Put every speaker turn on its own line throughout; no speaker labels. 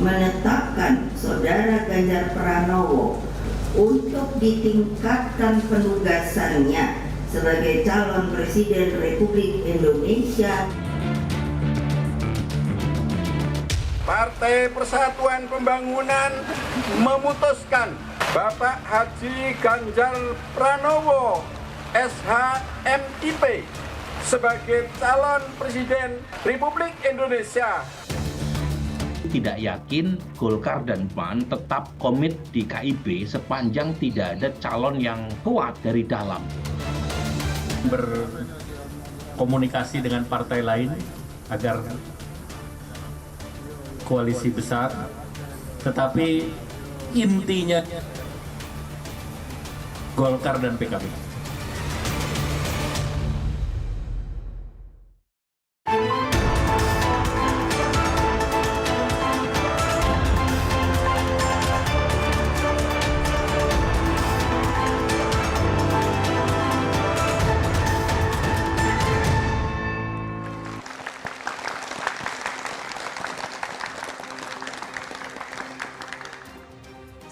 menetapkan Saudara Ganjar Pranowo untuk ditingkatkan penugasannya sebagai calon Presiden Republik Indonesia.
Partai Persatuan Pembangunan memutuskan Bapak Haji Ganjar Pranowo SH.MIP sebagai calon Presiden Republik Indonesia.
Tidak yakin Golkar dan PAN tetap komit di KIB sepanjang tidak ada calon yang kuat dari dalam.
Berkomunikasi dengan partai lain agar koalisi besar, tetapi intinya Golkar dan PKB.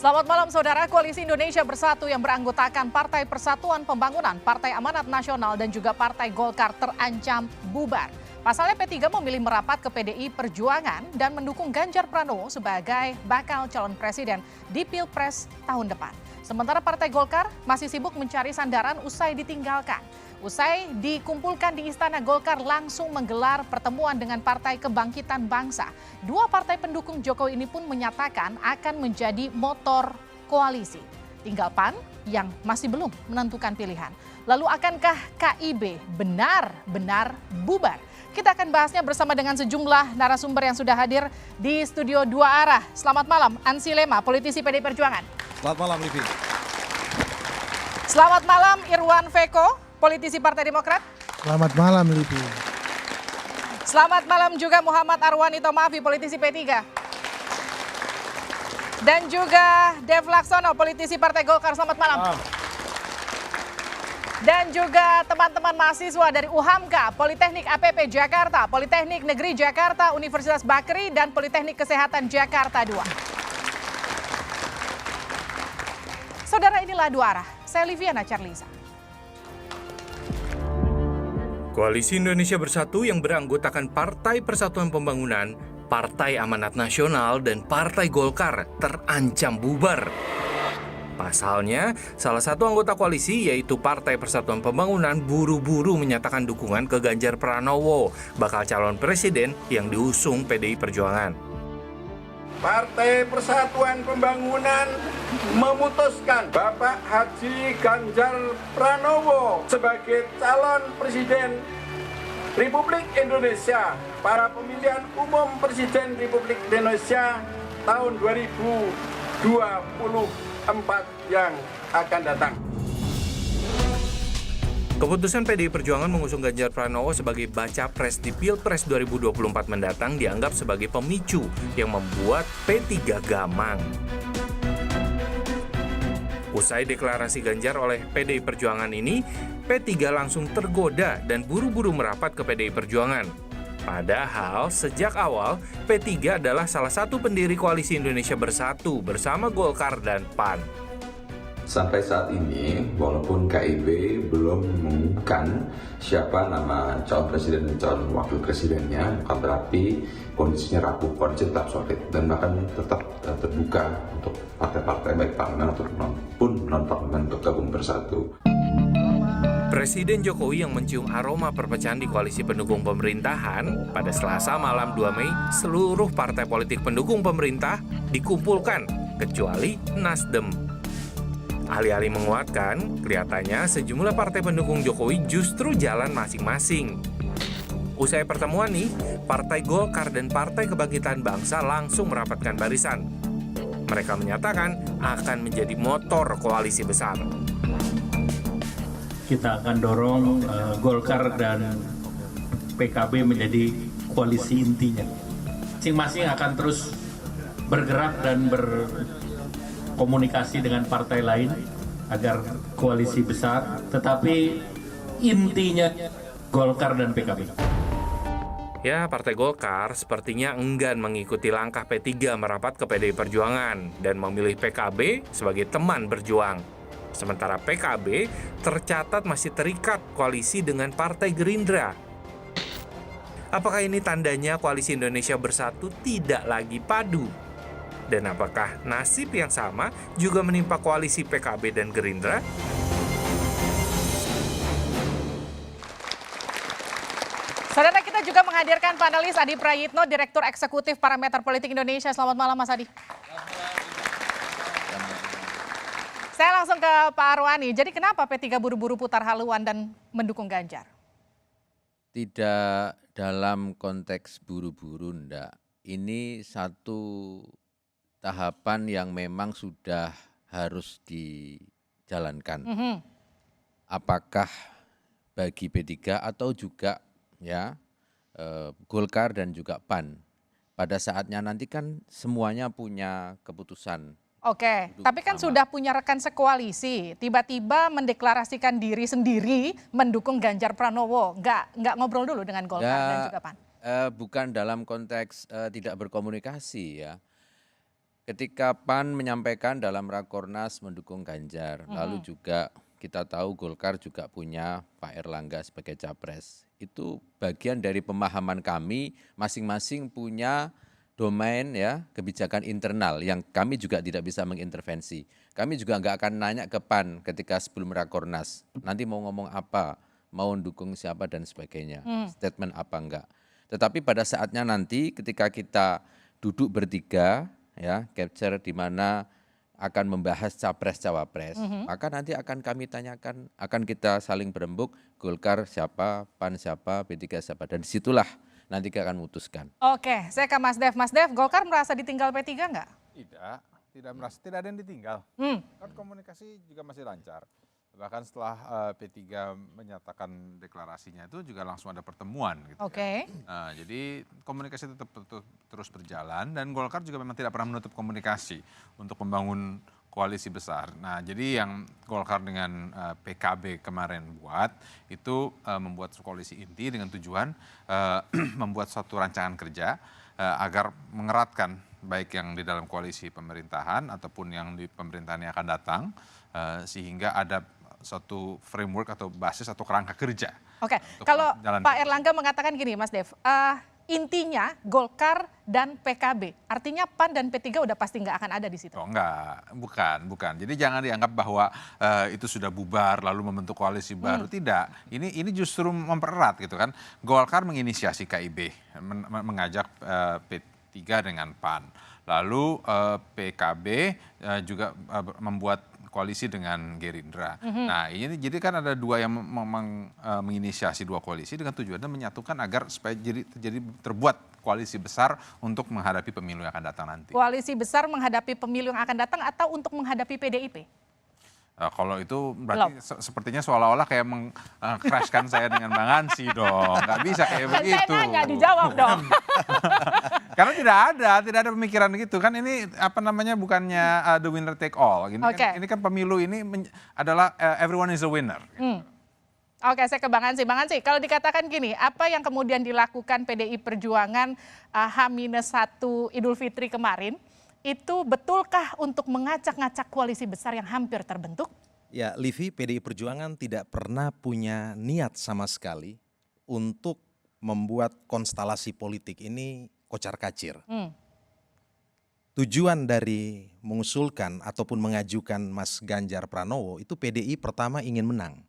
Selamat malam saudara. Koalisi Indonesia Bersatu yang beranggotakan Partai Persatuan Pembangunan, Partai Amanat Nasional dan juga Partai Golkar terancam bubar. Pasalnya P3 memilih merapat ke PDI Perjuangan dan mendukung Ganjar Pranowo sebagai bakal calon presiden di Pilpres tahun depan. Sementara Partai Golkar masih sibuk mencari sandaran usai ditinggalkan. Usai dikumpulkan di Istana Golkar langsung menggelar pertemuan dengan Partai Kebangkitan Bangsa. Dua partai pendukung Jokowi ini pun menyatakan akan menjadi motor koalisi. Tinggal PAN yang masih belum menentukan pilihan. Lalu akankah KIB benar-benar bubar? Kita akan bahasnya bersama dengan sejumlah narasumber yang sudah hadir di studio Dua Arah. Selamat malam, Ansi Lema, politisi PDI Perjuangan.
Selamat malam, Livi.
Selamat malam, Irwan Veko, politisi Partai Demokrat.
Selamat malam, Livi.
Selamat malam juga Muhammad Arwani Tomafi, politisi P3. Dan juga Dev Laksono, politisi Partai Golkar. Selamat malam. Dan juga teman-teman mahasiswa dari UHAMKA, Politeknik APP Jakarta, Politeknik Negeri Jakarta, Universitas Bakri, dan Politeknik Kesehatan Jakarta II. Saudara, inilah Dua Arah. Saya Liviana Charlisa.
Koalisi Indonesia Bersatu yang beranggotakan Partai Persatuan Pembangunan, Partai Amanat Nasional, dan Partai Golkar terancam bubar. Pasalnya, salah satu anggota koalisi yaitu Partai Persatuan Pembangunan buru-buru menyatakan dukungan ke Ganjar Pranowo, bakal calon presiden yang diusung PDI Perjuangan.
Partai Persatuan Pembangunan memutuskan Bapak Haji Ganjar Pranowo sebagai calon Presiden Republik Indonesia pada pemilihan umum Presiden Republik Indonesia tahun 2024 yang akan datang.
Keputusan PDI Perjuangan mengusung Ganjar Pranowo sebagai baca pres di Pilpres 2024 mendatang dianggap sebagai pemicu yang membuat P3 gamang. Usai deklarasi Ganjar oleh PDI Perjuangan ini, P3 langsung tergoda dan buru-buru merapat ke PDI Perjuangan. Padahal sejak awal, P3 adalah salah satu pendiri Koalisi Indonesia Bersatu bersama Golkar dan PAN.
Sampai saat ini, walaupun KIB belum mengumumkan siapa nama calon presiden dan calon wakil presidennya, bukan berarti kondisinya rapuh, kondisi tetap solid dan bahkan tetap terbuka untuk partai-partai baik parlemen ataupun non-parlemen untuk gabung bersatu.
Presiden Jokowi yang mencium aroma perpecahan di koalisi pendukung pemerintahan, pada Selasa malam 2 Mei, seluruh partai politik pendukung pemerintah dikumpulkan, kecuali Nasdem. Alih-alih menguatkan, kelihatannya sejumlah partai pendukung Jokowi justru jalan masing-masing. Usai pertemuan nih, Partai Golkar dan Partai Kebangkitan Bangsa langsung merapatkan barisan. Mereka menyatakan akan menjadi motor koalisi besar.
Kita akan dorong Golkar dan PKB menjadi koalisi intinya. Masing-masing akan terus bergerak dan berkomunikasi dengan partai lain agar koalisi besar, tetapi intinya Golkar dan PKB.
Ya, Partai Golkar sepertinya enggan mengikuti langkah P3 merapat ke PDI Perjuangan dan memilih PKB sebagai teman berjuang. Sementara PKB tercatat masih terikat koalisi dengan Partai Gerindra. Apakah ini tandanya koalisi Indonesia Bersatu tidak lagi padu? Dan apakah nasib yang sama juga menimpa koalisi PKB dan Gerindra?
Saudara, kita juga menghadirkan panelis Adi Prayitno, Direktur Eksekutif Parameter Politik Indonesia. Selamat malam, Mas Adi. Saya langsung ke Pak Arwani. Jadi kenapa P3 buru-buru putar haluan dan mendukung Ganjar?
Tidak dalam konteks buru-buru, enggak. Ini satu tahapan yang memang sudah harus dijalankan. Apakah bagi P3 atau juga ya Golkar dan juga PAN. Pada saatnya nanti kan semuanya punya keputusan.
Oke, tapi kan sudah punya rekan sekoalisi, tiba-tiba mendeklarasikan diri sendiri mendukung Ganjar Pranowo. Nggak ngobrol dulu dengan Golkar dan juga PAN?
Bukan dalam konteks tidak berkomunikasi ya. Ketika PAN menyampaikan dalam Rakornas mendukung Ganjar, lalu juga kita tahu Golkar juga punya Pak Erlangga sebagai capres. Itu bagian dari pemahaman kami, masing-masing punya domain ya kebijakan internal yang kami juga tidak bisa mengintervensi. Kami juga nggak akan nanya ke PAN ketika sebelum Rakornas, nanti mau ngomong apa, mau dukung siapa dan sebagainya, statement apa enggak. Tetapi pada saatnya nanti ketika kita duduk bertiga, ya capture di mana akan membahas capres-cawapres, maka nanti akan kami tanyakan, akan kita saling berembuk, Golkar siapa, PAN siapa, P3 siapa, dan disitulah nanti kita akan memutuskan.
Oke, saya ke Mas Dev. Mas Dev, Golkar merasa ditinggal P3 nggak?
Tidak merasa, tidak ada yang ditinggal. Kan komunikasi juga masih lancar. Bahkan setelah P3 menyatakan deklarasinya itu juga langsung ada pertemuan gitu.
Oke.
Nah, jadi komunikasi tetap terus berjalan dan Golkar juga memang tidak pernah menutup komunikasi untuk membangun koalisi besar. Nah, jadi yang Golkar dengan PKB kemarin buat itu membuat koalisi inti dengan tujuan membuat suatu rancangan kerja agar mengeratkan baik yang di dalam koalisi pemerintahan ataupun yang di pemerintahan yang akan datang sehingga ada suatu framework atau basis atau kerangka kerja.
Oke, kalau Pak Erlangga mengatakan gini Mas Dev, intinya Golkar dan PKB, artinya PAN dan P3 udah pasti nggak akan ada di situ.
Oh enggak, bukan. Jadi jangan dianggap bahwa itu sudah bubar lalu membentuk koalisi baru, tidak. Ini justru mempererat gitu kan. Golkar menginisiasi KIB, mengajak P3 dengan PAN. Lalu PKB juga membuat koalisi dengan Gerindra. Nah, ini jadi kan ada dua yang menginisiasi dua koalisi dengan tujuannya menyatukan agar supaya jadi terbuat koalisi besar untuk menghadapi pemilu yang akan datang nanti.
Koalisi besar menghadapi pemilu yang akan datang atau untuk menghadapi PDIP?
Kalau itu berarti sepertinya seolah-olah kayak meng-crashkan saya dengan Bang Hansi dong. Nggak bisa kayak begitu.
Saya nanya, dijawab dong.
Karena tidak ada pemikiran gitu kan, ini apa namanya bukannya the winner take all. Gini kan, ini kan pemilu ini adalah everyone is a winner. Gitu.
Oke, saya ke Bang Hansi. Bang Hansi, kalau dikatakan gini, apa yang kemudian dilakukan PDI Perjuangan H-1 Idul Fitri kemarin, itu betulkah untuk ngacak-ngacak koalisi besar yang hampir terbentuk?
Ya, Livi, PDI Perjuangan tidak pernah punya niat sama sekali untuk membuat konstelasi politik ini kocar-kacir. Tujuan dari mengusulkan ataupun mengajukan Mas Ganjar Pranowo itu PDI pertama ingin menang,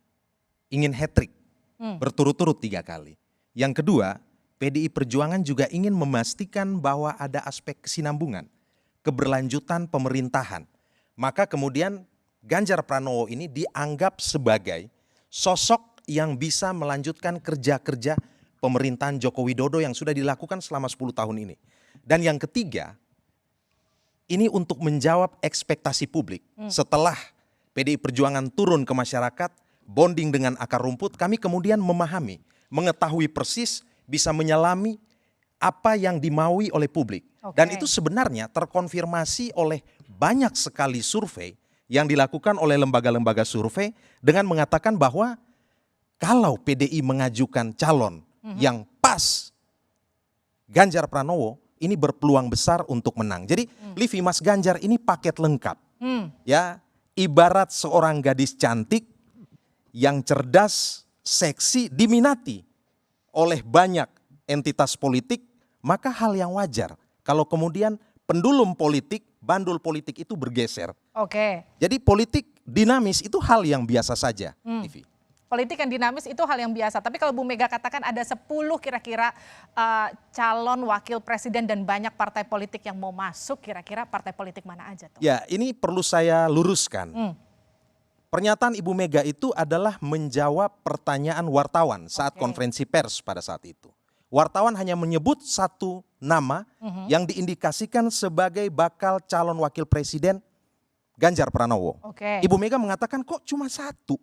ingin hat-trick berturut-turut 3 kali. Yang kedua, PDI Perjuangan juga ingin memastikan bahwa ada aspek kesinambungan, keberlanjutan pemerintahan. Maka kemudian Ganjar Pranowo ini dianggap sebagai sosok yang bisa melanjutkan kerja-kerja pemerintahan Joko Widodo yang sudah dilakukan selama 10 tahun ini. Dan yang ketiga, ini untuk menjawab ekspektasi publik. Setelah PDI Perjuangan turun ke masyarakat, bonding dengan akar rumput, kami kemudian memahami, mengetahui persis, bisa menyelami apa yang dimaui oleh publik. Dan itu sebenarnya terkonfirmasi oleh banyak sekali survei yang dilakukan oleh lembaga-lembaga survei dengan mengatakan bahwa kalau PDI mengajukan calon yang pas Ganjar Pranowo ini berpeluang besar untuk menang. Jadi Livi, Mas Ganjar ini paket lengkap. Ya, ibarat seorang gadis cantik yang cerdas, seksi, diminati oleh banyak entitas politik, maka hal yang wajar kalau kemudian pendulum politik, bandul politik itu bergeser.
Oke.
Jadi politik dinamis itu hal yang biasa saja, Livi.
Politik yang dinamis itu hal yang biasa. Tapi kalau Bu Mega katakan ada 10 kira-kira calon wakil presiden dan banyak partai politik yang mau masuk, kira-kira partai politik mana aja tuh?
Ya, ini perlu saya luruskan. Pernyataan Ibu Mega itu adalah menjawab pertanyaan wartawan saat konferensi pers pada saat itu. Wartawan hanya menyebut satu nama yang diindikasikan sebagai bakal calon wakil presiden, Ganjar Pranowo. Ibu Mega mengatakan kok cuma satu.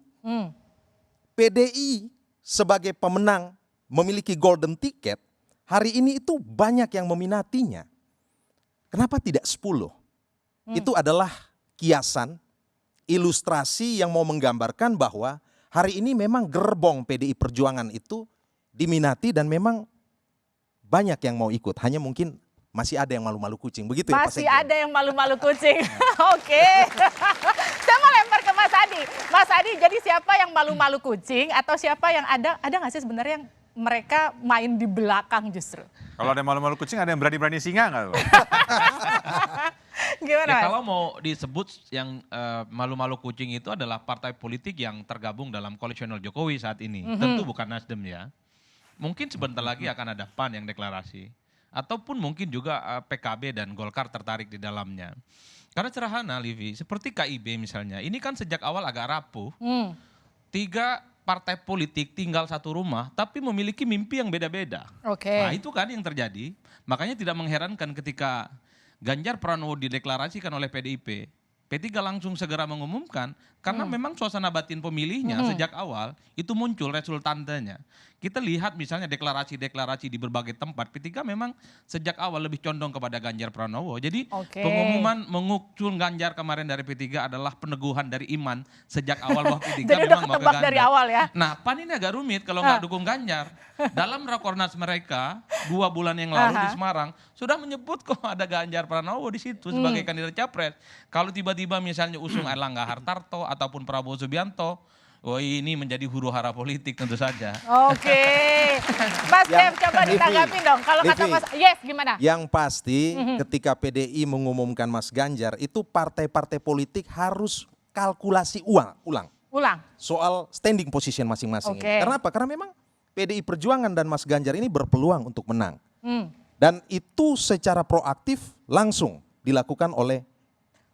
PDI sebagai pemenang memiliki golden ticket, hari ini itu banyak yang meminatinya. Kenapa tidak 10? Itu adalah kiasan, ilustrasi yang mau menggambarkan bahwa hari ini memang gerbong PDI Perjuangan itu diminati dan memang banyak yang mau ikut. Hanya mungkin masih ada yang malu-malu kucing. Begitu ya Pak
Masih
Sekjen?
ada yang malu-malu kucing. Oke. Saya mau lempar ke Mas Adi. Mas Adi, jadi siapa yang malu-malu kucing atau siapa yang ada nggak sih sebenarnya yang mereka main di belakang justru?
Kalau ada yang malu-malu kucing, ada yang berani-berani singa nggak?
Gimana
Ya,
Mas?
kalau mau disebut yang malu-malu kucing itu adalah partai politik yang tergabung dalam koalisional Jokowi saat ini. Tentu bukan Nasdem ya. Mungkin sebentar lagi akan ada PAN yang deklarasi. Ataupun mungkin juga PKB dan Golkar tertarik di dalamnya. Karena sederhana, Livi, seperti KIB misalnya, ini kan sejak awal agak rapuh. 3 partai politik tinggal satu rumah, tapi memiliki mimpi yang beda-beda. Nah itu kan yang terjadi. Makanya tidak mengherankan ketika Ganjar Pranowo dideklarasikan oleh PDIP, P3 langsung segera mengumumkan, karena memang suasana batin pemilihnya sejak awal itu muncul resultantenya. Kita lihat misalnya deklarasi-deklarasi di berbagai tempat, P3 memang sejak awal lebih condong kepada Ganjar Pranowo. Jadi pengumuman mengukul Ganjar kemarin dari P3 adalah peneguhan dari iman sejak awal bahwa P3
Jadi
memang mau ke
ketebak
Ganjar.
dari awal ya?
Nah PAN ini agak rumit kalau nggak dukung Ganjar. Dalam rakornas mereka 2 bulan yang lalu di Semarang sudah menyebut kok ada Ganjar Pranowo di situ sebagai kandidat capres. Kalau tiba-tiba misalnya usung Erlangga Hartarto ataupun Prabowo Subianto, ini menjadi huru-hara politik tentu saja.
Oke. Mas Dev coba ditanggapi dong. Kalau kata
Livi,
Mas, yes gimana?
Yang pasti ketika PDI mengumumkan Mas Ganjar itu partai-partai politik harus kalkulasi ulang. Soal standing position masing-masing. Karena apa? Karena memang PDI Perjuangan dan Mas Ganjar ini berpeluang untuk menang. Dan itu secara proaktif langsung dilakukan oleh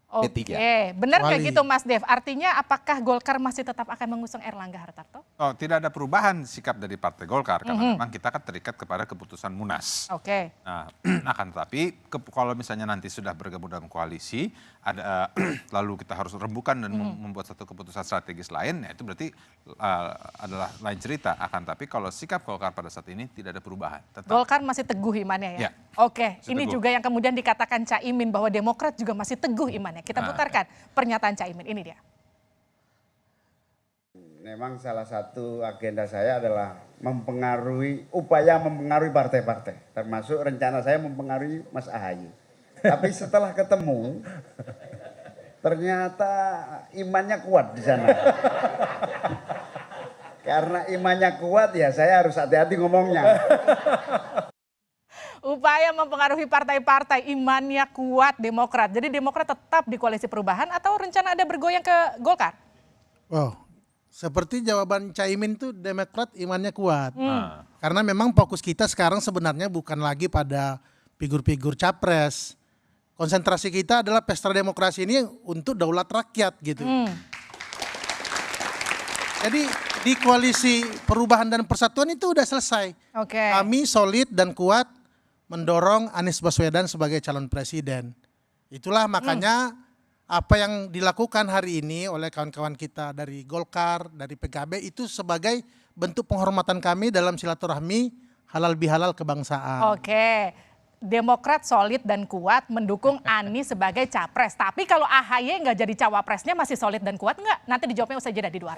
P3.
Benar nggak gitu Mas Dev? Artinya apakah Golkar masih tetap akan mengusung Erlangga Hartarto?
Oh, tidak ada perubahan sikap dari Partai Golkar karena memang kita kan terikat kepada keputusan Munas. Nah, akan tetapi kalau misalnya nanti sudah bergabung dalam koalisi, ada lalu kita harus rembukan dan membuat satu keputusan strategis lain, ya itu berarti adalah lain cerita. Akan tapi kalau sikap Golkar pada saat ini tidak ada perubahan. Tetap.
Golkar masih teguh imannya ya? Ini juga yang kemudian dikatakan Caimin bahwa Demokrat juga masih teguh imannya. Kita putarkan pernyataan Caimin, ini dia.
Memang salah satu agenda saya adalah upaya mempengaruhi partai-partai. Termasuk rencana saya mempengaruhi Mas Ahaye. Tapi setelah ketemu, ternyata imannya kuat di sana. Karena imannya kuat ya saya harus hati-hati ngomongnya.
Upaya mempengaruhi partai-partai, imannya kuat Demokrat. Jadi Demokrat tetap di koalisi perubahan atau rencana ada bergoyang ke Golkar?
Seperti jawaban Caimin tuh Demokrat imannya kuat. Karena memang fokus kita sekarang sebenarnya bukan lagi pada figur-figur capres. Konsentrasi kita adalah pesta demokrasi ini untuk daulat rakyat gitu. Jadi di koalisi perubahan dan persatuan itu udah selesai. Kami solid dan kuat mendorong Anies Baswedan sebagai calon presiden. Itulah makanya apa yang dilakukan hari ini oleh kawan-kawan kita dari Golkar, dari PKB itu sebagai bentuk penghormatan kami dalam silaturahmi halal bihalal kebangsaan.
Demokrat solid dan kuat mendukung Anies sebagai capres. Tapi kalau AHY nggak jadi cawapresnya masih solid dan kuat nggak? Nanti dijawabnya usai jeda di luar.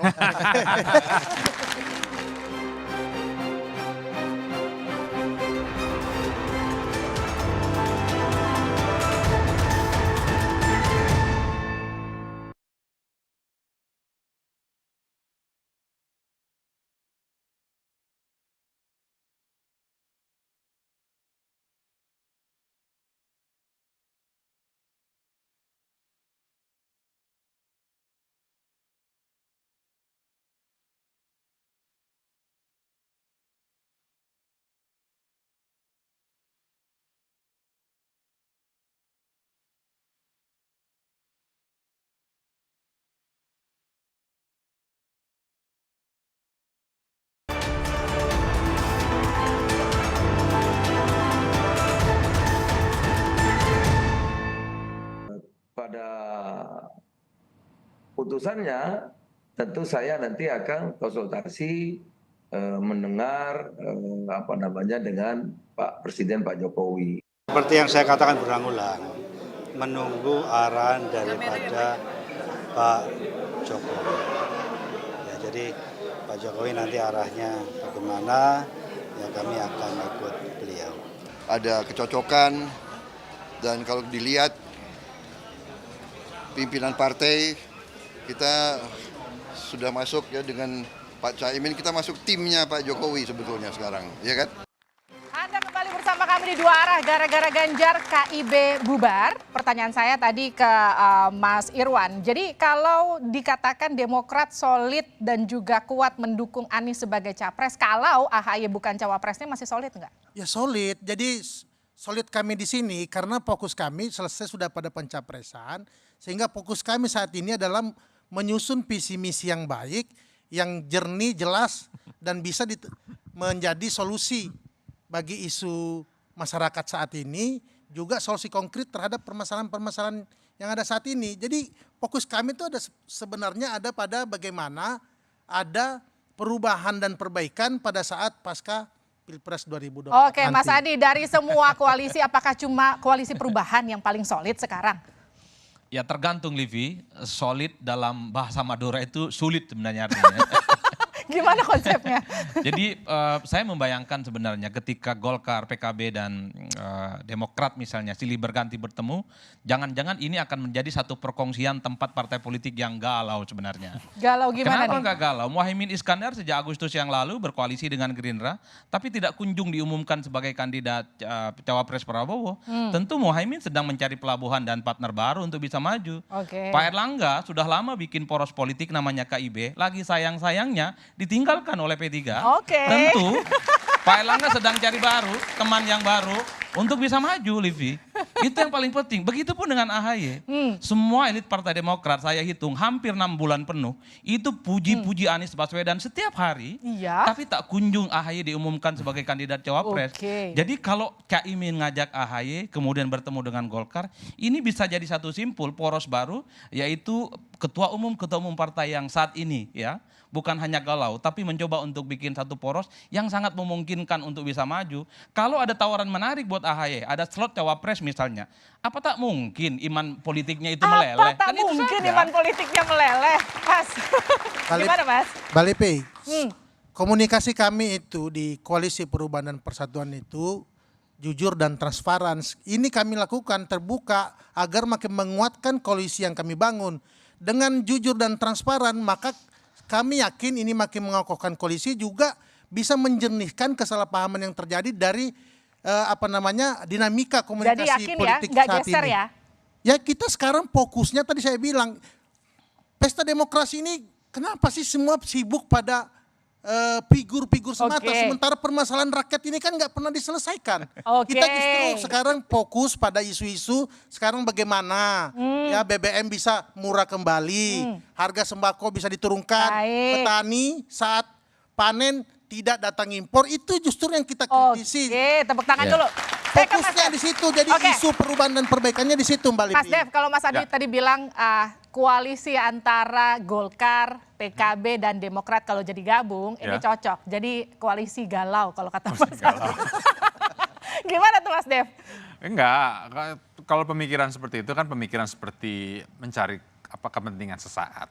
keputusannya tentu saya nanti akan konsultasi mendengar dengan Pak Presiden Pak Jokowi.
Seperti yang saya katakan berulang-ulang, menunggu arahan daripada Pak Jokowi. Ya, jadi Pak Jokowi nanti arahnya bagaimana, ya kami akan ikut beliau.
Ada kecocokan dan kalau dilihat pimpinan partai kita sudah masuk ya dengan Pak Caimin, kita masuk timnya Pak Jokowi sebetulnya sekarang, ya kan?
Anda kembali bersama kami di Dua Arah gara-gara Ganjar KIB bubar. Pertanyaan saya tadi ke Mas Irwan. Jadi kalau dikatakan Demokrat solid dan juga kuat mendukung Anies sebagai capres, kalau AHY bukan cawapresnya masih solid nggak?
Ya solid. Jadi solid kami di sini karena fokus kami selesai sudah pada pencapresan, sehingga fokus kami saat ini adalah menyusun visi misi yang baik, yang jernih, jelas, dan bisa menjadi solusi bagi isu masyarakat saat ini, juga solusi konkret terhadap permasalahan-permasalahan yang ada saat ini. Jadi fokus kami itu sebenarnya ada pada bagaimana ada perubahan dan perbaikan pada saat pasca Pilpres 2024.
Oke, Mas Adi, dari semua koalisi apakah cuma koalisi perubahan yang paling solid sekarang?
Ya tergantung Livi, solid dalam bahasa Madura itu sulit sebenarnya artinya.
Gimana konsepnya?
Jadi saya membayangkan sebenarnya ketika Golkar, PKB dan Demokrat misalnya silih berganti bertemu, jangan-jangan ini akan menjadi satu perkongsian tempat partai politik yang galau sebenarnya.
Galau gimana
Kenapa
nih?
nggak galau? Muhaimin Iskandar sejak Agustus yang lalu berkoalisi dengan Gerindra, tapi tidak kunjung diumumkan sebagai kandidat cawapres Prabowo. Tentu Muhaimin sedang mencari pelabuhan dan partner baru untuk bisa maju. Pak Erlangga sudah lama bikin poros politik namanya KIB, lagi sayang-sayangnya ditinggalkan oleh P3. Tentu Pak Erlangga sedang cari teman yang baru untuk bisa maju, Livi. Itu yang paling penting. Begitupun dengan AHY. Semua elit Partai Demokrat saya hitung hampir 6 bulan penuh itu puji-puji Anies Baswedan setiap hari. Tapi tak kunjung AHY diumumkan sebagai kandidat cawapres. Jadi kalau Caimin ngajak AHY kemudian bertemu dengan Golkar, ini bisa jadi satu simpul poros baru, yaitu ketua umum partai yang saat ini ya bukan hanya galau, tapi mencoba untuk bikin satu poros yang sangat memungkinkan untuk bisa maju. Kalau ada tawaran menarik buat AHY, ada slot cawapres misalnya, apa tak mungkin iman politiknya itu meleleh?
Apa tak mungkin iman politiknya meleleh, Mas? Gimana, Mas?
Balipe, komunikasi kami itu di Koalisi Perubahan dan Persatuan itu jujur dan transparan. Ini kami lakukan terbuka agar makin menguatkan koalisi yang kami bangun. Dengan jujur dan transparan, maka kami yakin ini makin mengokohkan koalisi, juga bisa menjernihkan kesalahpahaman yang terjadi dari dinamika komunikasi politik saat ini. Ya kita sekarang fokusnya tadi saya bilang pesta demokrasi ini kenapa sih semua sibuk pada figur-figur semata, sementara permasalahan rakyat ini kan nggak pernah diselesaikan. Kita justru sekarang fokus pada isu-isu sekarang bagaimana ya BBM bisa murah kembali, harga sembako bisa diturunkan, petani saat panen tidak datang impor, itu justru yang kita kritisi.
Tepuk tangan dulu.
Fokusnya di situ, jadi isu perubahan dan perbaikannya di situ Mbak Livi.
Mas Dev, kalau Mas Adi tadi bilang koalisi antara Golkar, PKB dan Demokrat kalau jadi gabung ini cocok. Jadi koalisi galau kalau kata Mas Adi. Gimana tuh Mas Dev?
Enggak, kalau pemikiran seperti itu kan pemikiran seperti mencari kepentingan sesaat.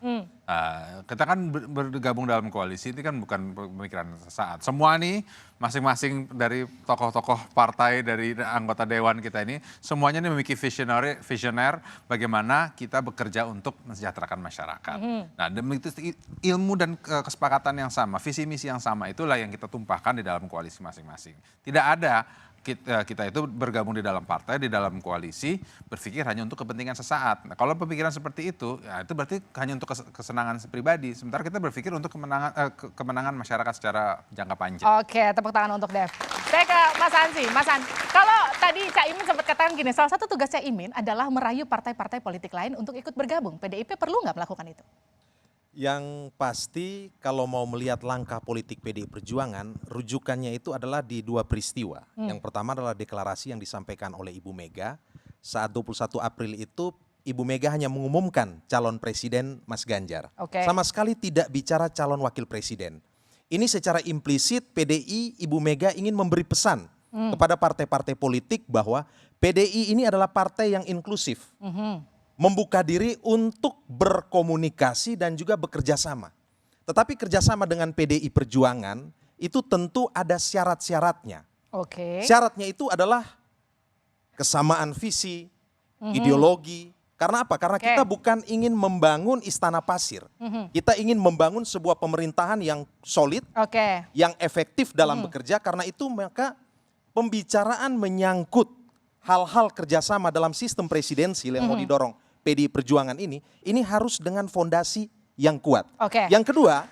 Kita kan bergabung dalam koalisi ini kan bukan pemikiran sesaat. Semua nih masing-masing dari tokoh-tokoh partai, dari anggota dewan kita ini, semuanya ini memiliki visioner bagaimana kita bekerja untuk mensejahterakan masyarakat. Nah, itu ilmu dan kesepakatan yang sama, visi misi yang sama itulah yang kita tumpahkan di dalam koalisi masing-masing. Tidak ada kita itu bergabung di dalam partai, di dalam koalisi, berpikir hanya untuk kepentingan sesaat. Nah, kalau pemikiran seperti itu, ya itu berarti hanya untuk kesenangan pribadi. Sementara kita berpikir untuk kemenangan masyarakat secara jangka panjang.
Oke, tepuk tangan untuk Dev. Saya ke Mas Hansi. Mas Han, kalau tadi Caimin sempat katakan gini, salah satu tugas Caimin adalah merayu partai-partai politik lain untuk ikut bergabung. PDIP perlu nggak melakukan itu?
Yang pasti kalau mau melihat langkah politik PDI Perjuangan, rujukannya itu adalah di dua peristiwa. Yang pertama adalah deklarasi yang disampaikan oleh Ibu Mega saat 21 April itu Ibu Mega hanya mengumumkan calon presiden Mas Ganjar.
Oke.
Sama sekali tidak bicara calon wakil presiden. Ini secara implisit PDI Ibu Mega ingin memberi pesan kepada partai-partai politik bahwa PDI ini adalah partai yang inklusif. Membuka diri untuk berkomunikasi dan juga bekerja sama. Tetapi kerjasama dengan PDI Perjuangan itu tentu ada syarat-syaratnya.
Oke.
Syaratnya itu adalah kesamaan visi, ideologi. Karena apa? Karena kita bukan ingin membangun istana pasir. Kita ingin membangun sebuah pemerintahan yang solid, yang efektif dalam bekerja. Karena itu maka pembicaraan menyangkut hal-hal kerjasama dalam sistem presidensil yang mau didorong PDI Perjuangan ini harus dengan fondasi yang kuat. Yang kedua,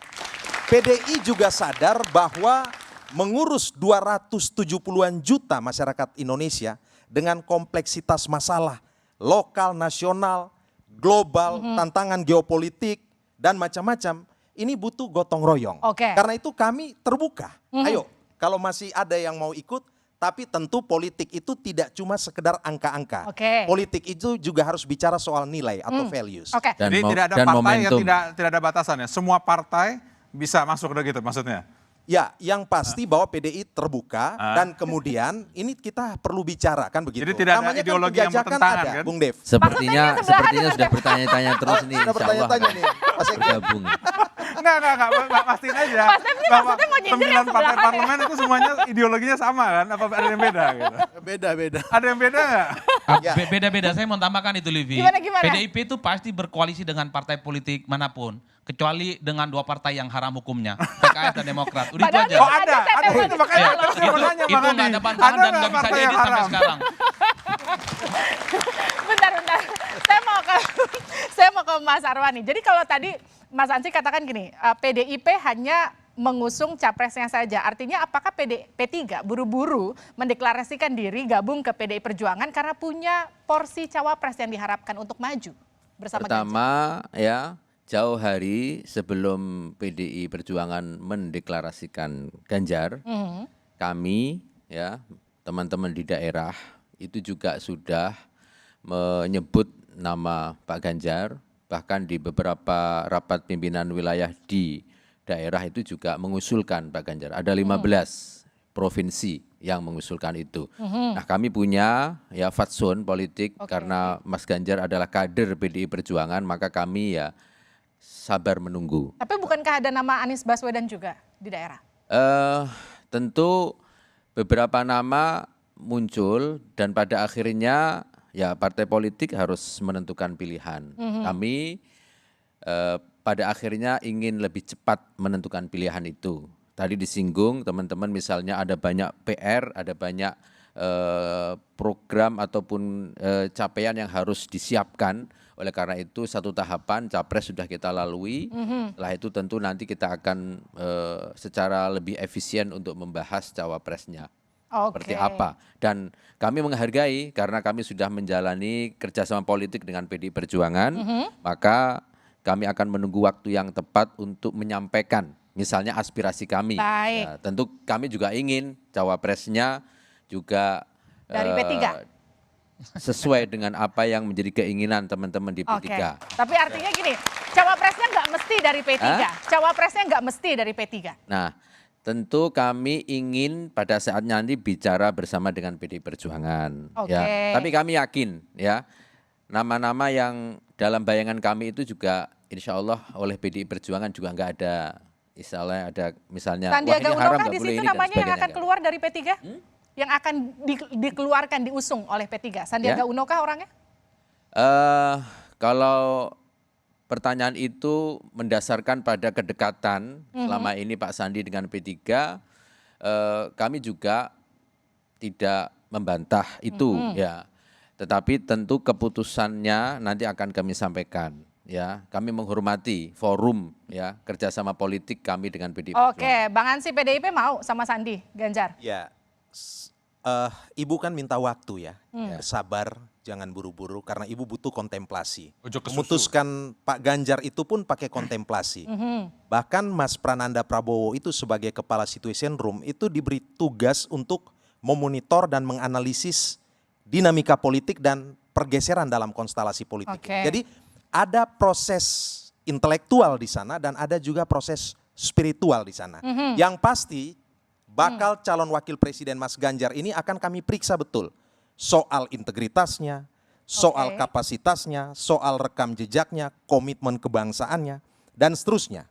PDI juga sadar bahwa mengurus 270-an juta masyarakat Indonesia dengan kompleksitas masalah lokal, nasional, global, tantangan geopolitik, dan macam-macam, ini butuh gotong royong. Karena itu kami terbuka. Ayo, kalau masih ada yang mau ikut, tapi tentu politik itu tidak cuma sekedar angka-angka. Politik itu juga harus bicara soal nilai atau values.
Jadi tidak ada partai yang tidak ada batasannya. Semua partai bisa masuk gitu maksudnya.
Ya, yang pasti bahwa PDI terbuka dan kemudian ini kita perlu bicara kan begitu.
Jadi tidak ada ideologi yang bertentangan kan?
Bung Dev.
Sepertinya sudah bertanya-tanya terus nih.
Sudah bertanya-tanya nih.
Bergabung.
Enggak, pastiin aja. Bahwa 9 partai parlemen itu semuanya ideologinya sama kan? Apa ada yang beda gitu?
Beda-beda.
Ada yang beda nggak?
Beda-beda, saya mau tambahkan itu Livi.
Gimana?
PDIP itu pasti berkoalisi dengan partai politik manapun. Kecuali dengan 2 partai yang haram hukumnya, PKS dan Demokrat. Udah itu aja.
Oh ada itu makanya
itu nggak ada bantahan dan nggak bisa diedit sampai sekarang.
Bentar. Saya mau ke Mas Arwani. Jadi kalau tadi Mas Ansyi katakan gini, PDIP hanya mengusung capresnya saja. Artinya apakah P3 buru-buru mendeklarasikan diri gabung ke PDI Perjuangan karena punya porsi cawapres yang diharapkan untuk maju bersama
Pertama ya, jauh hari sebelum PDI Perjuangan mendeklarasikan Ganjar, kami ya teman-teman di daerah itu juga sudah menyebut nama Pak Ganjar, bahkan di beberapa rapat pimpinan wilayah di daerah itu juga mengusulkan Pak Ganjar. Ada 15 provinsi yang mengusulkan itu. Nah kami punya ya fatsun politik karena Mas Ganjar adalah kader PDI Perjuangan, maka kami ya sabar menunggu.
Tapi bukankah ada nama Anies Baswedan juga di daerah?
Tentu beberapa nama muncul dan pada akhirnya ya partai politik harus menentukan pilihan. Kami pada akhirnya ingin lebih cepat menentukan pilihan itu. Tadi disinggung teman-teman misalnya ada banyak PR, ada banyak program ataupun capaian yang harus disiapkan. Oleh karena itu satu tahapan capres sudah kita lalui. Setelah itu tentu nanti kita akan secara lebih efisien untuk membahas cawapresnya. Seperti apa. Dan kami menghargai karena kami sudah menjalani kerjasama politik dengan PDI Perjuangan, maka kami akan menunggu waktu yang tepat untuk menyampaikan misalnya aspirasi kami. Ya, tentu kami juga ingin cawapresnya juga
dari P3.
Sesuai dengan apa yang menjadi keinginan teman-teman di P3.
Tapi artinya gini, cawapresnya nggak mesti dari P3. Cawapresnya nggak mesti dari P3.
Nah, tentu kami ingin pada saat nanti bicara bersama dengan PDI Perjuangan. Ya. Tapi kami yakin ya, nama-nama yang dalam bayangan kami itu juga insya Allah oleh PDI Perjuangan juga nggak ada, misalnya
Sandiaga Uno
haram
kah
nggak
di
boleh
situ
ini
namanya yang akan keluar dari P3? Yang akan dikeluarkan, diusung oleh P3. Sandiaga Uno kah orangnya?
Kalau pertanyaan itu mendasarkan pada kedekatan selama ini Pak Sandi dengan P3, kami juga tidak membantah itu ya. Tetapi tentu keputusannya nanti akan kami sampaikan. Ya, kami menghormati forum ya kerjasama politik kami dengan PDIP.
Bang Ansyi, PDIP mau sama Sandi Ganjar?
Ya, Ibu kan minta waktu ya, sabar, jangan buru-buru karena Ibu butuh kontemplasi. Memutuskan Pak Ganjar itu pun pakai kontemplasi. Bahkan Mas Prananda Prabowo itu sebagai kepala Situation Room itu diberi tugas untuk memonitor dan menganalisis dinamika politik dan pergeseran dalam konstelasi politik. Jadi ada proses intelektual di sana dan ada juga proses spiritual di sana. Yang pasti bakal calon wakil presiden Mas Ganjar ini akan kami periksa betul soal integritasnya, soal kapasitasnya, soal rekam jejaknya, komitmen kebangsaannya, dan seterusnya.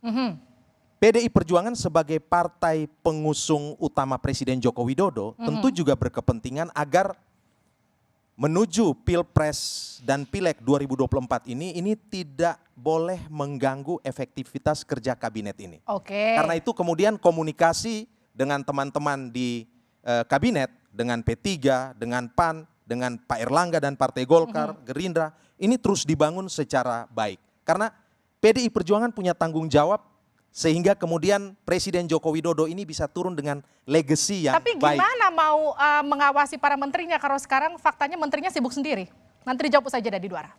PDI Perjuangan sebagai partai pengusung utama Presiden Joko Widodo tentu juga berkepentingan agar menuju Pilpres dan Pileg 2024 ini tidak boleh mengganggu efektivitas kerja kabinet ini. Karena itu kemudian komunikasi dengan teman-teman di kabinet, dengan P3, dengan PAN, dengan Pak Erlangga dan Partai Golkar, Gerindra, ini terus dibangun secara baik. Karena PDI Perjuangan punya tanggung jawab sehingga kemudian Presiden Joko Widodo ini bisa turun dengan legacy yang baik.
Tapi gimana mau mengawasi para menterinya kalau sekarang faktanya menterinya sibuk sendiri? Nanti dijawab saja dari Duara.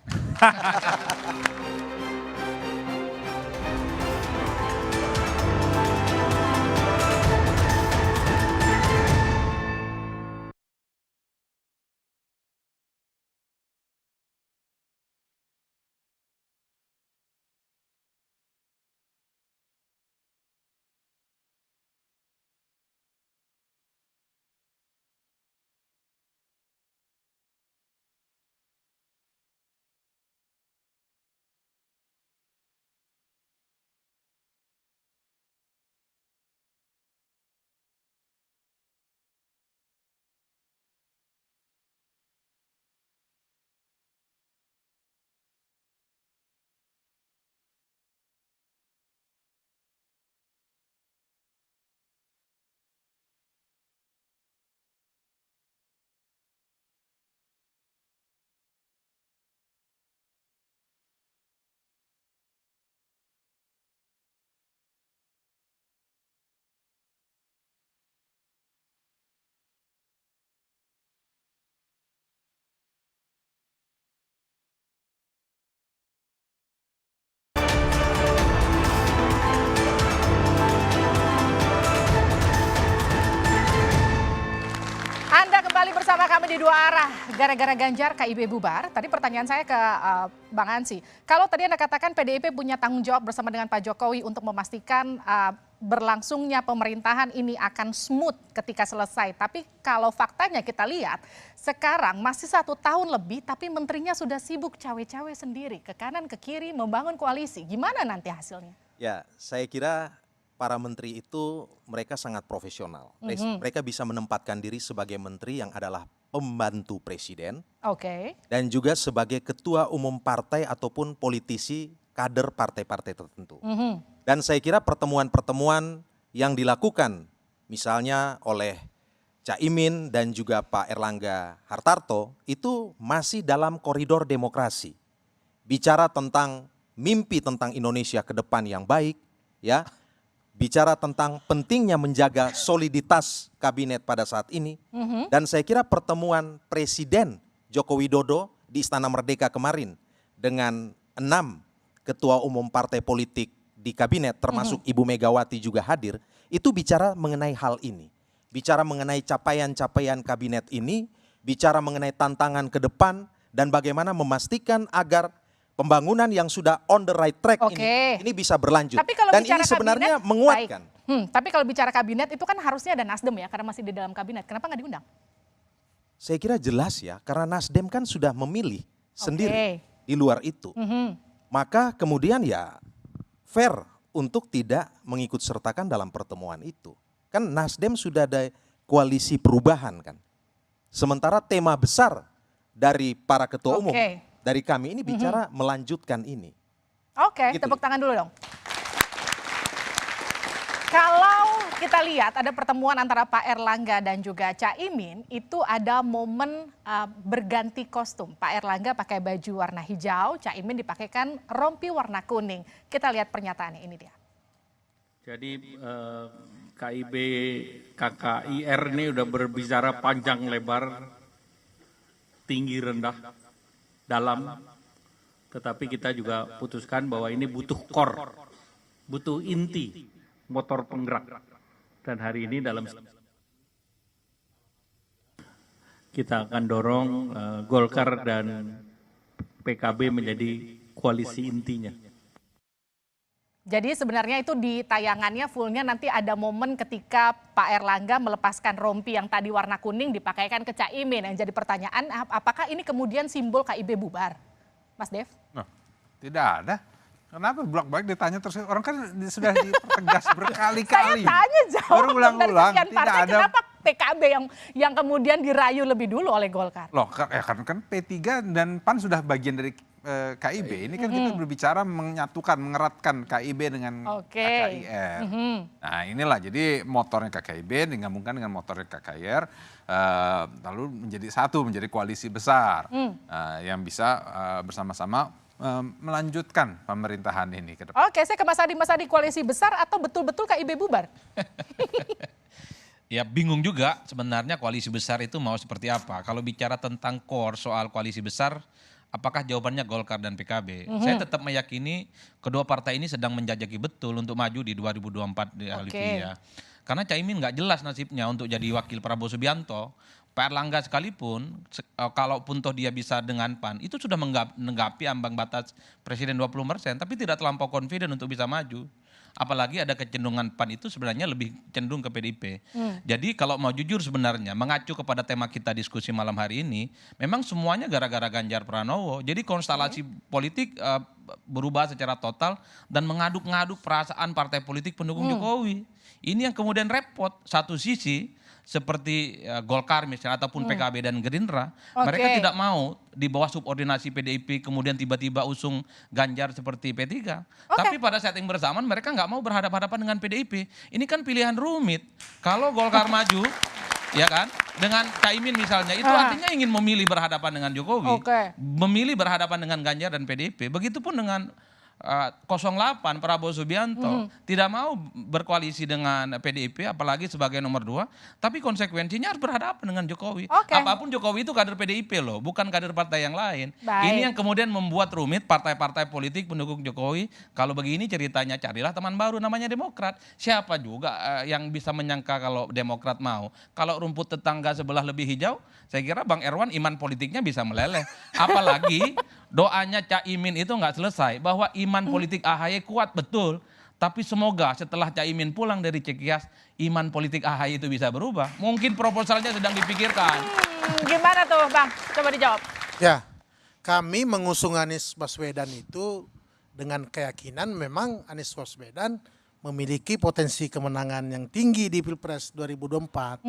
Bersama kami di Dua Arah, gara-gara Ganjar KIB bubar. Tadi pertanyaan saya ke Bang Ansy. Kalau tadi Anda katakan PDIP punya tanggung jawab bersama dengan Pak Jokowi untuk memastikan berlangsungnya pemerintahan ini akan smooth ketika selesai. Tapi kalau faktanya kita lihat, sekarang masih 1 tahun lebih tapi menterinya sudah sibuk cawe-cawe sendiri. Ke kanan, ke kiri, membangun koalisi. Gimana nanti hasilnya?
Ya, saya kira para menteri itu mereka sangat profesional. Mereka bisa menempatkan diri sebagai menteri yang adalah pembantu presiden. Dan juga sebagai ketua umum partai ataupun politisi kader partai-partai tertentu. Dan saya kira pertemuan-pertemuan yang dilakukan misalnya oleh Caimin dan juga Pak Erlangga Hartarto itu masih dalam koridor demokrasi. Bicara tentang mimpi tentang Indonesia ke depan yang baik, ya. Bicara tentang pentingnya menjaga soliditas kabinet pada saat ini. Dan saya kira pertemuan Presiden Joko Widodo di Istana Merdeka kemarin dengan 6 ketua umum partai politik di kabinet termasuk Ibu Megawati juga hadir, itu bicara mengenai hal ini. Bicara mengenai capaian-capaian kabinet ini, bicara mengenai tantangan ke depan dan bagaimana memastikan agar pembangunan yang sudah on the right track ini bisa berlanjut. Dan ini sebenarnya kabinet, menguatkan.
Tapi kalau bicara kabinet itu kan harusnya ada Nasdem ya, karena masih di dalam kabinet. Kenapa nggak diundang?
Saya kira jelas ya, karena Nasdem kan sudah memilih sendiri di luar itu. Maka kemudian ya fair untuk tidak mengikut sertakan dalam pertemuan itu. Kan Nasdem sudah ada koalisi perubahan kan. Sementara tema besar dari para ketua umum dari kami ini bicara melanjutkan ini. Gitu.
Tepuk tangan dulu dong. Kalau kita lihat ada pertemuan antara Pak Erlangga dan juga Caimin, itu ada momen berganti kostum. Pak Erlangga pakai baju warna hijau, Caimin dipakaikan rompi warna kuning. Kita lihat pernyataannya, ini dia.
Jadi KIB KKIR ini udah berbicara panjang lebar, tinggi rendah, dalam, tetapi kita juga putuskan bahwa ini butuh core, butuh inti, motor penggerak. Dan hari ini dalam kita akan dorong Golkar dan PKB menjadi koalisi intinya.
Jadi sebenarnya itu di tayangannya fullnya nanti ada momen ketika Pak Erlangga melepaskan rompi yang tadi warna kuning dipakaikan ke Caimin. Yang jadi pertanyaan, apakah ini kemudian simbol KIB bubar? Mas Dev?
Nah, tidak ada. Kenapa bolak-balik ditanya terus? Orang kan sudah dipertegas berkali-kali.
Saya tanya jawab
berulang-ulang.
Tidak ada. Kenapa PKB yang kemudian dirayu lebih dulu oleh Golkar?
Loh, kan P3 dan PAN sudah bagian dari KIB. Ini kan kita berbicara menyatukan, mengeratkan KIB dengan KKIR. Nah inilah jadi motornya KKIB digabungkan dengan motornya KKIR, lalu menjadi satu, menjadi koalisi besar yang bisa bersama-sama melanjutkan pemerintahan ini ke depan.
Oke, saya ke Mas Adi. Mas Adi, koalisi besar atau betul-betul KIB bubar?
Ya bingung juga sebenarnya koalisi besar itu mau seperti apa. Kalau bicara tentang core soal koalisi besar, apakah jawabannya Golkar dan PKB? Saya tetap meyakini kedua partai ini sedang menjajaki betul untuk maju di 2024 di Alifi ya. Karena Caimin nggak jelas nasibnya untuk jadi wakil Prabowo Subianto. Pak Erlangga sekalipun, kalaupun toh dia bisa dengan PAN, itu sudah menggapi ambang batas Presiden 20%, tapi tidak terlampau confident untuk bisa maju. Apalagi ada kecenderungan PAN itu sebenarnya lebih cenderung ke PDIP. Jadi kalau mau jujur sebenarnya, mengacu kepada tema kita diskusi malam hari ini, memang semuanya gara-gara Ganjar Pranowo. Jadi konstelasi politik berubah secara total dan mengaduk-ngaduk perasaan partai politik pendukung Jokowi. Ini yang kemudian repot. Satu sisi, seperti Golkar misalnya ataupun PKB dan Gerindra, mereka tidak mau di bawah subordinasi PDIP kemudian tiba-tiba usung Ganjar seperti P3. Tapi pada saat yang bersamaan mereka nggak mau berhadapan-hadapan dengan PDIP. Ini kan pilihan rumit. Kalau Golkar maju, ya kan, dengan Caimin misalnya, itu artinya ingin memilih berhadapan dengan Jokowi, memilih berhadapan dengan Ganjar dan PDIP. Begitupun dengan 08 Prabowo Subianto tidak mau berkoalisi dengan PDIP apalagi sebagai nomor 2, tapi konsekuensinya harus berhadapan dengan Jokowi. Apapun Jokowi itu kader PDIP loh, bukan kader partai yang lain. Ini yang kemudian membuat rumit partai-partai politik pendukung Jokowi. Kalau begini ceritanya, carilah teman baru namanya Demokrat. Siapa juga yang bisa menyangka kalau Demokrat mau? Kalau rumput tetangga sebelah lebih hijau, saya kira Bang Erwan iman politiknya bisa meleleh. Apalagi doanya Caimin itu nggak selesai, bahwa iman politik AHY kuat betul, tapi semoga setelah Caimin pulang dari Cikeas, iman politik AHY itu bisa berubah. Mungkin proposalnya sedang dipikirkan.
Gimana tuh Bang? Coba dijawab.
Ya, kami mengusung Anies Baswedan itu dengan keyakinan memang Anies Baswedan memiliki potensi kemenangan yang tinggi di Pilpres 2024.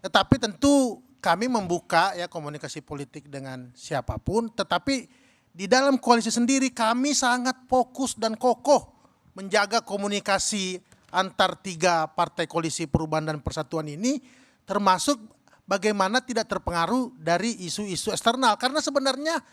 Tetapi tentu kami membuka ya komunikasi politik dengan siapapun, tetapi di dalam koalisi sendiri kami sangat fokus dan kokoh menjaga komunikasi antar 3 partai koalisi Perubahan dan Persatuan ini, termasuk bagaimana tidak terpengaruh dari isu-isu eksternal. Karena sebenarnya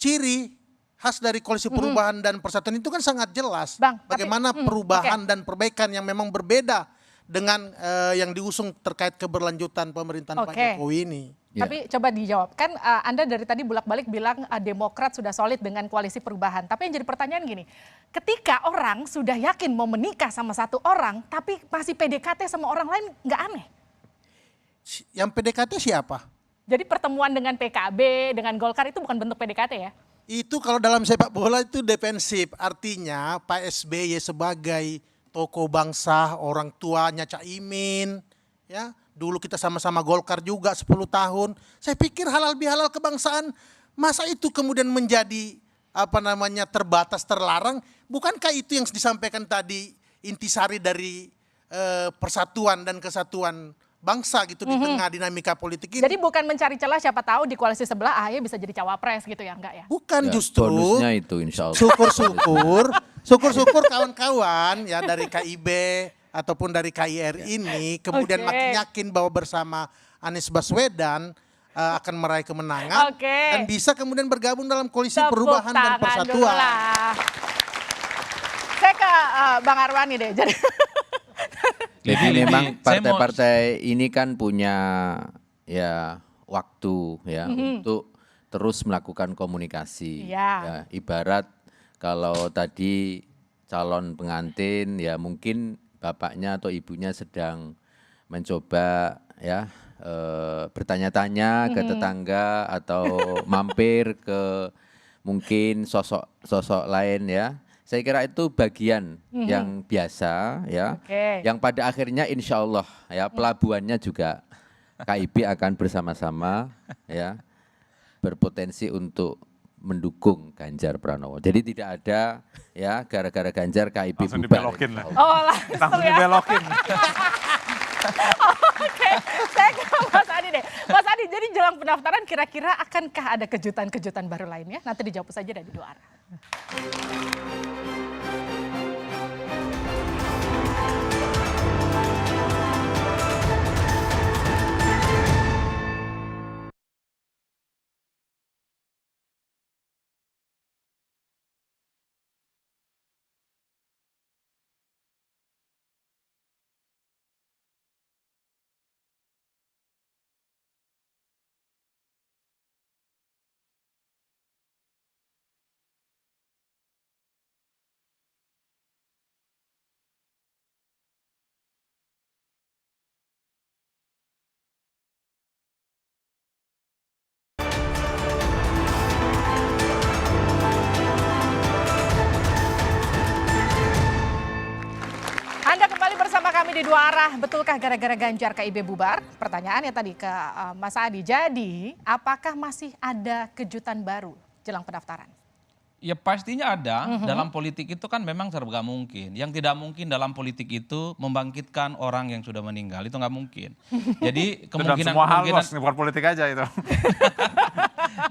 ciri khas dari koalisi Perubahan dan Persatuan itu kan sangat jelas. Bagaimana perubahan dan perbaikan yang memang berbeda dengan yang diusung terkait keberlanjutan pemerintahan Pak Jokowi ini.
Tapi coba dijawab, kan Anda dari tadi bolak-balik bilang Demokrat sudah solid dengan koalisi perubahan. Tapi yang jadi pertanyaan gini, ketika orang sudah yakin mau menikah sama satu orang, tapi masih PDKT sama orang lain, nggak aneh?
Yang PDKT siapa?
Jadi pertemuan dengan PKB, dengan Golkar itu bukan bentuk PDKT ya?
Itu kalau dalam sepak bola itu defensif, artinya Pak SBY sebagai tokoh bangsa, orang tuanya Caimin, ya dulu kita sama-sama Golkar juga 10 tahun. Saya pikir halal bihalal kebangsaan, masa itu kemudian menjadi terbatas, terlarang? Bukankah itu yang disampaikan tadi intisari dari persatuan dan kesatuan bangsa gitu di tengah dinamika politik ini?
Jadi bukan mencari celah, siapa tahu di koalisi sebelah AHY bisa jadi cawapres gitu ya, enggak ya?
Bukan,
ya,
justru
bonusnya itu insya Allah.
Syukur-syukur kawan-kawan ya dari KIB ataupun dari KIR ini kemudian makin yakin bahwa bersama Anies Baswedan akan meraih kemenangan dan bisa kemudian bergabung dalam koalisi Perubahan dan Persatuan.
Saya ke Bang Arwani deh.
Jadi memang partai-partai ini kan punya ya waktu ya untuk terus melakukan komunikasi. Ya, ibarat kalau tadi calon pengantin ya mungkin bapaknya atau ibunya sedang mencoba ya bertanya-tanya ke tetangga atau mampir ke mungkin sosok lain ya. Saya kira itu bagian yang biasa ya. Yang pada akhirnya insya Allah ya pelabuhannya juga KIB akan bersama-sama ya berpotensi untuk mendukung Ganjar Pranowo. Jadi tidak ada ya gara-gara Ganjar KIB
langsung
bubar.
dibelokin lah.
Oh, langsung ya.
dibelokin.
Oke, saya ke Mas Adi deh. Mas Adi, jadi jelang pendaftaran kira-kira akankah ada kejutan-kejutan baru lainnya? Nanti dijawab saja dari dua arah. Anda kembali bersama kami di dua arah. Betulkah gara-gara Ganjar KIB bubar? Pertanyaannya tadi ke Mas Adi. Jadi, apakah masih ada kejutan baru jelang pendaftaran?
Ya pastinya ada. Dalam politik itu kan memang serba mungkin. Yang tidak mungkin dalam politik itu membangkitkan orang yang sudah meninggal. Itu nggak mungkin. Jadi kemungkinan
semua hal bos, bukan politik aja itu.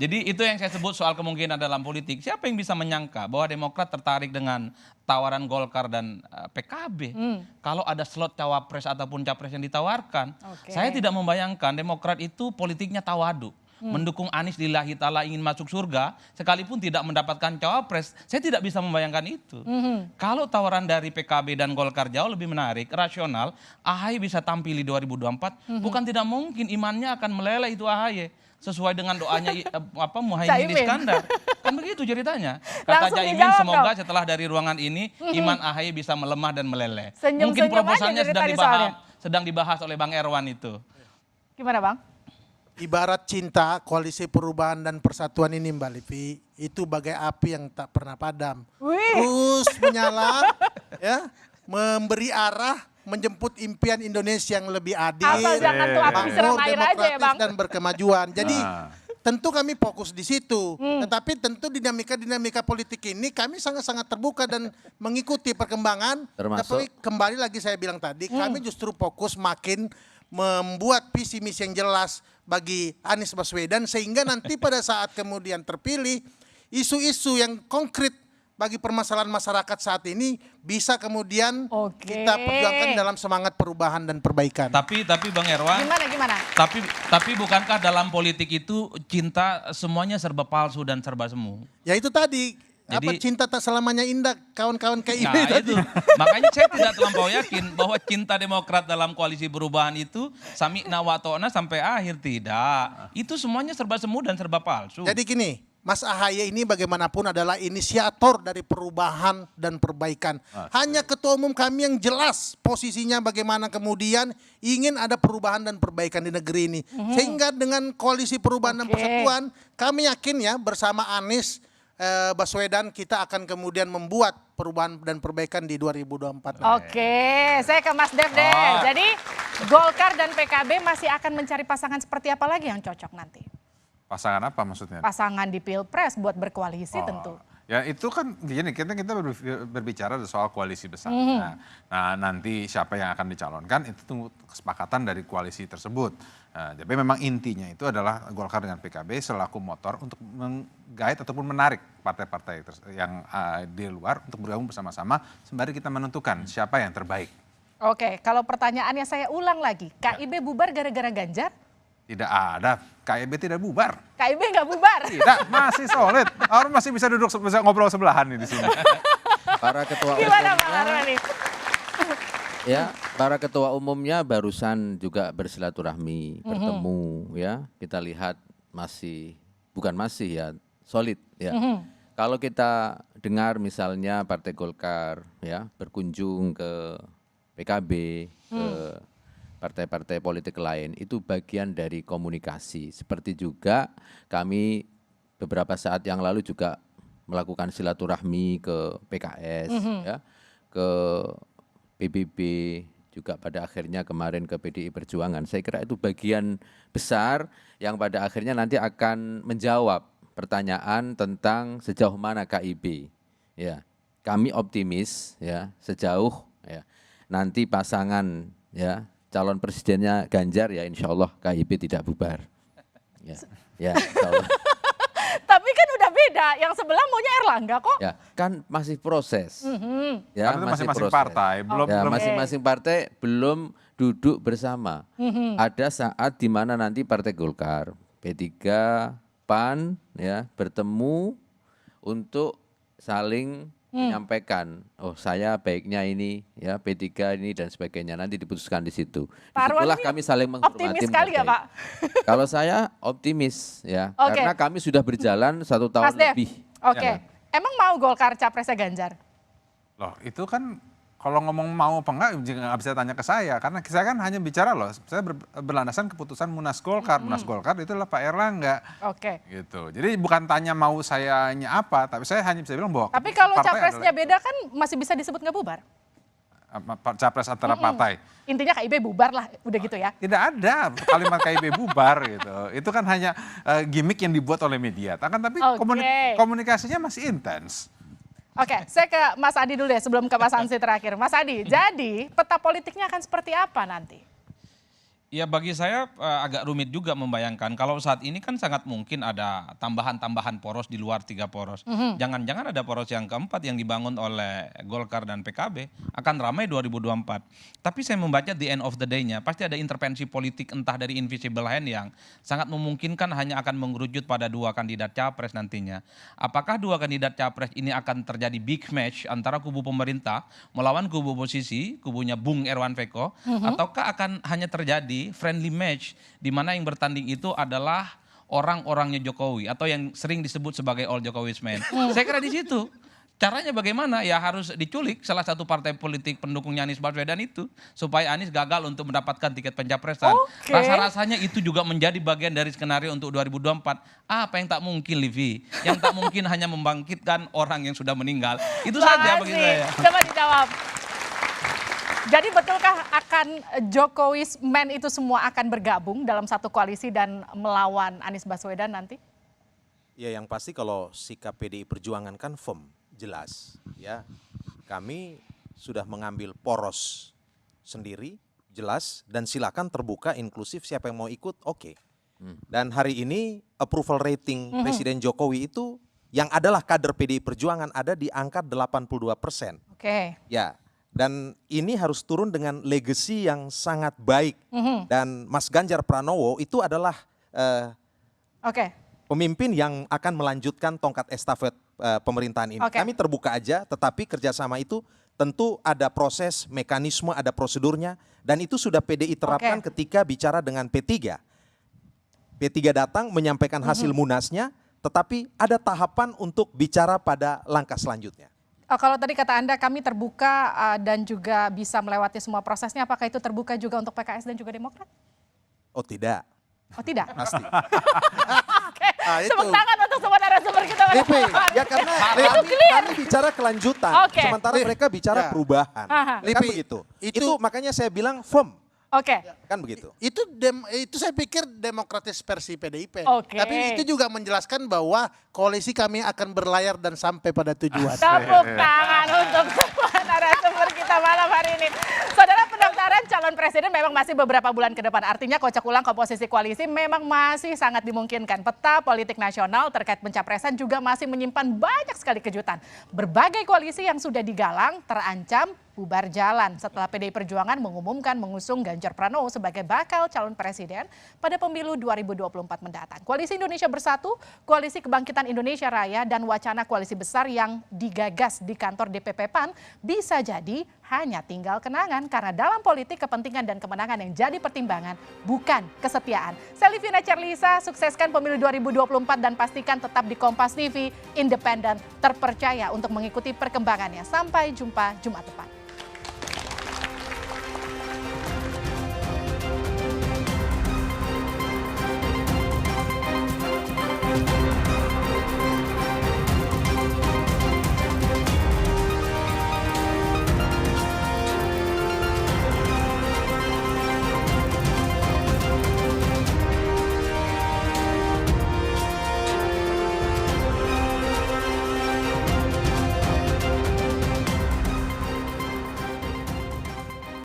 Jadi itu yang saya sebut soal kemungkinan dalam politik. Siapa yang bisa menyangka bahwa Demokrat tertarik dengan tawaran Golkar dan PKB? Kalau ada slot cawapres ataupun capres yang ditawarkan, saya tidak membayangkan Demokrat itu politiknya tawadu. Mendukung Anies lillahi ta'ala ingin masuk surga, sekalipun tidak mendapatkan cawapres, saya tidak bisa membayangkan itu. Kalau tawaran dari PKB dan Golkar jauh lebih menarik, rasional, AHY bisa tampil di 2024, bukan tidak mungkin imannya akan meleleh itu AHY. Sesuai dengan doanya Muhaimin Iskandar. Kan begitu ceritanya. Kata Caimin, semoga setelah dari ruangan ini, iman AHY bisa melemah dan meleleh. Mungkin proposalnya sedang dibahas oleh Bang Erwan itu.
Gimana Bang?
Ibarat cinta, koalisi perubahan dan persatuan ini Mbak Livi, itu bagai api yang tak pernah padam. Terus menyala, ya, memberi arah, menjemput impian Indonesia yang lebih adil, makmur, demokratis dan berkemajuan. Jadi tentu kami fokus di situ. Tetapi tentu dinamika politik ini kami sangat-sangat terbuka dan mengikuti perkembangan. Tapi kembali lagi saya bilang tadi, kami justru fokus makin membuat visi misi yang jelas bagi Anies Baswedan sehingga nanti pada saat kemudian terpilih isu-isu yang konkret bagi permasalahan masyarakat saat ini bisa kemudian kita perjuangkan dalam semangat perubahan dan perbaikan.
Tapi Bang Erwan,
gimana?
Tapi bukankah dalam politik itu cinta semuanya serba palsu dan serba semu?
Ya itu tadi. Jadi, cinta tak selamanya indah, kawan-kawan KIB
tadi. Itu. Makanya saya tidak terlampau yakin bahwa cinta Demokrat dalam koalisi perubahan itu sami'na wa ta'na sampai akhir. Tidak. Itu semuanya serba semu dan serba palsu.
Jadi gini, Mas AHY ini bagaimanapun adalah inisiator dari perubahan dan perbaikan. Hanya ketua umum kami yang jelas posisinya bagaimana kemudian ingin ada perubahan dan perbaikan di negeri ini. Sehingga dengan koalisi perubahan dan persatuan, kami yakin ya bersama Anies Baswedan kita akan kemudian membuat perubahan dan perbaikan di 2024.
Saya ke Mas Dev deh. Jadi Golkar dan PKB masih akan mencari pasangan seperti apa lagi yang cocok nanti?
Pasangan apa maksudnya?
Pasangan di Pilpres buat berkoalisi tentu.
Ya itu kan gini, kita berbicara soal koalisi besar. Nah nanti siapa yang akan dicalonkan itu tunggu kesepakatan dari koalisi tersebut. Jadi memang intinya itu adalah Golkar dengan PKB selaku motor untuk menggait ataupun menarik partai-partai yang di luar untuk bergabung bersama-sama sembari kita menentukan siapa yang terbaik.
Kalau pertanyaannya saya ulang lagi, KIB bubar gara-gara Ganjar?
Tidak ada, KIB tidak bubar.
KIB nggak bubar?
Tidak, masih solid. Orang masih bisa duduk bisa ngobrol sebelahan nih di sini.
Para ketua
gimana Bang Arwani?
Ya, para ketua umumnya barusan juga bersilaturahmi, bertemu ya. Kita lihat bukan masih ya, solid ya. Kalau kita dengar misalnya Partai Golkar ya berkunjung ke PKB, ke partai-partai politik lain itu bagian dari komunikasi. Seperti juga kami beberapa saat yang lalu juga melakukan silaturahmi ke PKS, ya, ke PBB, juga pada akhirnya kemarin ke PDI Perjuangan. Saya kira itu bagian besar yang pada akhirnya nanti akan menjawab pertanyaan tentang sejauh mana KIB. Ya, kami optimis ya sejauh ya nanti pasangan ya calon presidennya Ganjar ya insya Allah KIB tidak bubar. Ya, ya insya Allah.
Tapi kan udah beda, yang sebelah maunya Erlangga kok.
Ya, kan masih proses.
Karena
Ya,
itu
masih
masing-masing
proses.
partai, belum
Ya, masing-masing partai belum duduk bersama. Ada saat di mana nanti Partai Golkar, P3, PAN ya bertemu untuk saling menyampaikan, oh saya baiknya ini ya P3 ini dan sebagainya, nanti diputuskan di situ. Disitulah kami saling menghormati.
Optimis sekali ya Pak?
Kalau saya optimis ya,
Oke.
karena kami sudah berjalan 1 tahun
Mas Dev,
lebih.
oke.
Ya.
Emang mau Golkar capresnya Ganjar?
Loh itu kan kalau ngomong mau apa enggak nggak bisa tanya ke saya. Karena saya kan hanya bicara loh, saya berlandasan keputusan Munas Golkar. Munas Golkar itu adalah Pak Erlangga.
Oke.
Gitu. Jadi bukan tanya mau sayanya apa, tapi saya hanya bisa bilang bahwa
Tapi kalau
partai
capresnya beda kan masih bisa disebut nggak bubar?
capres antara partai.
Intinya KIB bubar lah, udah gitu ya?
Tidak ada kalimat KIB bubar gitu. Itu kan hanya gimmick yang dibuat oleh media. Tapi komunikasinya masih intens.
Oke, saya ke Mas Adi dulu ya sebelum ke Mas Hansi terakhir. Mas Adi, jadi peta politiknya akan seperti apa nanti?
Ya bagi saya agak rumit juga membayangkan kalau saat ini kan sangat mungkin ada tambahan-tambahan poros di luar 3 poros. Jangan-jangan ada poros yang keempat yang dibangun oleh Golkar dan PKB akan ramai 2024. Tapi saya membaca the end of the day-nya pasti ada intervensi politik entah dari invisible hand yang sangat memungkinkan hanya akan mengerucut pada 2 kandidat capres nantinya. Apakah 2 kandidat capres ini akan terjadi big match antara kubu pemerintah melawan kubu oposisi, kubunya Bung Erwan Veko, ataukah akan hanya terjadi friendly match di mana yang bertanding itu adalah orang-orangnya Jokowi atau yang sering disebut sebagai all Jokowi's man. Saya kira di situ. Caranya bagaimana? Ya harus diculik salah satu partai politik pendukungnya Anies Baswedan itu supaya Anies gagal untuk mendapatkan tiket pencapresan. Rasa-rasanya itu juga menjadi bagian dari skenario untuk 2024. Apa yang tak mungkin, Livi? Yang tak mungkin hanya membangkitkan orang yang sudah meninggal. Itu saja bagi saya.
Coba dijawab. Jadi betulkah akan Jokowi's man itu semua akan bergabung dalam satu koalisi dan melawan Anies Baswedan nanti?
Ya yang pasti kalau sikap PDI Perjuangan kan firm, jelas. Ya, kami sudah mengambil poros sendiri, jelas, dan silakan terbuka, inklusif, siapa yang mau ikut, oke. Dan hari ini approval rating Presiden Jokowi itu yang adalah kader PDI Perjuangan ada di angka 82%.
Oke.
Ya. Dan ini harus turun dengan legacy yang sangat baik. Dan Mas Ganjar Pranowo itu adalah pemimpin yang akan melanjutkan tongkat estafet pemerintahan ini. Kami terbuka aja, tetapi kerjasama itu tentu ada proses, mekanisme, ada prosedurnya. Dan itu sudah PDI terapkan ketika bicara dengan P3. P3 datang menyampaikan hasil munasnya, tetapi ada tahapan untuk bicara pada langkah selanjutnya.
Kalau tadi kata Anda kami terbuka dan juga bisa melewati semua prosesnya, apakah itu terbuka juga untuk PKS dan juga Demokrat?
Oh tidak.
Oh tidak?
Pasti.
Tepuk tangan untuk semua narasumber kita.
Ya karena kami bicara kelanjutan, sementara mereka bicara perubahan. Kan begitu. Itu makanya saya bilang firm. Kan begitu.
Itu saya pikir demokratis versi PDIP. Tapi itu juga menjelaskan bahwa koalisi kami akan berlayar dan sampai pada tujuan.
Tepuk tangan untuk semua narasumber kita malam hari ini. Saudara, pendaftaran calon presiden memang masih beberapa bulan ke depan. Artinya kocok ulang komposisi koalisi memang masih sangat dimungkinkan. Peta politik nasional terkait pencapresan juga masih menyimpan banyak sekali kejutan. Berbagai koalisi yang sudah digalang terancam bubar jalan setelah PDI Perjuangan mengumumkan mengusung Ganjar Pranowo sebagai bakal calon presiden pada pemilu 2024 mendatang. Koalisi Indonesia Bersatu, Koalisi Kebangkitan Indonesia Raya, dan wacana koalisi besar yang digagas di kantor DPP PAN bisa jadi hanya tinggal kenangan karena dalam politik kepentingan dan kemenangan yang jadi pertimbangan bukan kesetiaan. Saya Livina Cerlisa, sukseskan pemilu 2024 dan pastikan tetap di Kompas TV, independen, terpercaya untuk mengikuti perkembangannya. Sampai jumpa Jumat depan.